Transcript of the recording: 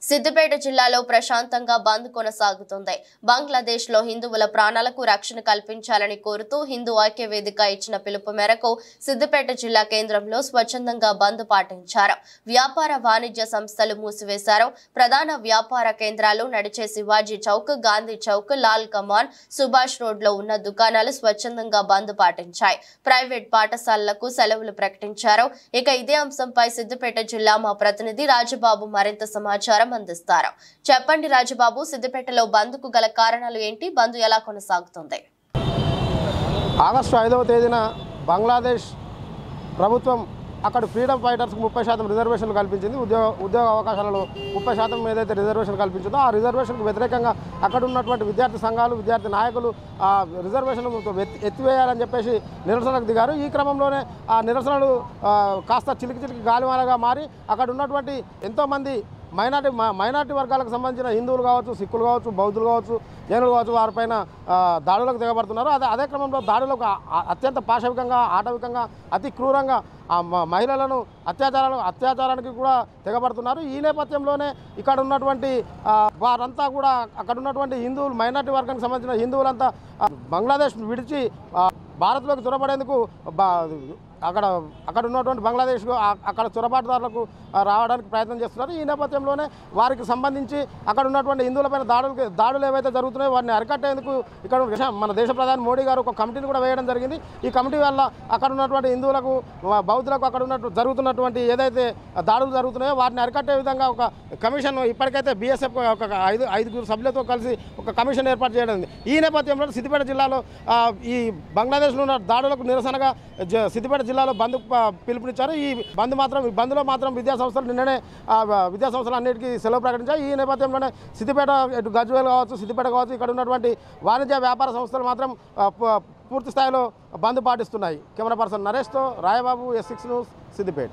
సిద్దిపేట జిల్లాలో ప్రశాంతంగా బంద్ కొనసాగుతుంది. బంగ్లాదేశ్ లో హిందువుల ప్రాణాలకు రక్షణ కల్పించాలని కోరుతూ హిందూ ఐక్య వేదిక ఇచ్చిన పిలుపు మేరకు సిద్దిపేట జిల్లా కేంద్రంలో స్వచ్ఛందంగా బంద్ పాటించారు. వ్యాపార వాణిజ్య సంస్థలు మూసివేశారు. ప్రధాన వ్యాపార కేంద్రాలు నడిచే శివాజీ చౌక్, గాంధీ చౌక్, లాల్ కమాన్, సుభాష్ రోడ్ లో ఉన్న దుకాణాలు స్వచ్ఛందంగా బంద్ పాటించాయి. ప్రైవేట్ పాఠశాలలకు సెలవులు ప్రకటించారు. ఇక ఇదే అంశంపై సిద్దిపేట జిల్లా మా ప్రతినిధి రాజబాబు మరింత సమాచారం అందిస్తారు. చెప్పండి రాజబాబు, సిద్దిపేటలో బంద్ కు గల కారణాలు ఏంటి? బంద్ ఎలా కొనసాగుతుంది? ఆగస్టు 5వ తేదీన బంగ్లాదేశ్ ప్రభుత్వం అక్కడ ఫ్రీడమ్ ఫైటర్స్కి 30% రిజర్వేషన్లు కల్పించింది. ఉద్యోగ అవకాశాలలో 30% ఏదైతే రిజర్వేషన్ కల్పించిందో ఆ రిజర్వేషన్కు వ్యతిరేకంగా అక్కడ ఉన్నటువంటి విద్యార్థి సంఘాలు, విద్యార్థి నాయకులు ఆ రిజర్వేషన్ ఎత్తివేయాలని చెప్పేసి నిరసనకు దిగారు. ఈ క్రమంలోనే ఆ నిరసనలు కాస్త చిలికి గాలివానగా మారి అక్కడ ఉన్నటువంటి ఎంతోమంది మైనార్టీ వర్గాలకు సంబంధించిన హిందువులు కావచ్చు, సిక్కులు కావచ్చు, బౌద్ధులు కావచ్చు, జైనులు కావచ్చు వారిపైన దాడులకు దిగబడుతున్నారు. అదే క్రమంలో దాడులకు అత్యంత పాశవికంగా, ఆటవికంగా, అతి క్రూరంగా మహిళలను అత్యాచారానికి కూడా తెగబడుతున్నారు. ఈ నేపథ్యంలోనే ఇక్కడ ఉన్నటువంటి వారంతా కూడా అక్కడ ఉన్నటువంటి హిందువులు, మైనార్టీ వర్గానికి సంబంధించిన హిందువులంతా బంగ్లాదేశ్ విడిచి భారత్లోకి చొరబడేందుకు అక్కడ ఉన్నటువంటి బంగ్లాదేశ్ అక్కడ చొరబాటుదారులకు రావడానికి ప్రయత్నం చేస్తున్నారు. ఈ నేపథ్యంలోనే వారికి సంబంధించి అక్కడ ఉన్నటువంటి హిందువులపైన దాడులు ఏవైతే జరుగుతున్నాయో వారిని అరికట్టేందుకు ఇక్కడ మన దేశ ప్రధాని మోడీ గారు ఒక కమిటీని కూడా వేయడం జరిగింది. ఈ కమిటీ వల్ల అక్కడ ఉన్నటువంటి హిందువులకు, బౌద్ధులకు అక్కడ జరుగుతున్నటువంటి ఏదైతే దాడులు జరుగుతున్నాయో వాటిని అరికట్టే విధంగా ఒక కమిషన్ ఇప్పటికైతే బీఎస్ఎఫ్ ఒక ఐదుగురు సభ్యులతో కలిసి ఒక కమిషన్ ఏర్పాటు చేయడం. ఈ నేపథ్యంలో సిద్దిపేట జిల్లాలో ఈ బంగ్లాదేశ్లో ఉన్న దాడులకు నిరసనగా సిద్దిపేట జిల్లాలో బంద్ పిలుపునిచ్చారు. ఈ బంద్లో మాత్రం విద్యాసంస్థలు నిన్ననే విద్యాసంస్థలు అన్నిటికీ సెలవు ప్రకటించాయి. ఈ నేపథ్యంలోనే సిద్దిపేట, గజ్వేల్ కావచ్చు, సిద్దిపేట కావచ్చు, ఇక్కడ ఉన్నటువంటి వాణిజ్య వ్యాపార సంస్థలు మాత్రం పూర్తి స్థాయిలో బంద్ పాటిస్తున్నాయి. కెమెరా పర్సన్ నరేష్తో రాయబాబు, S6 న్యూస్, సిద్దిపేట.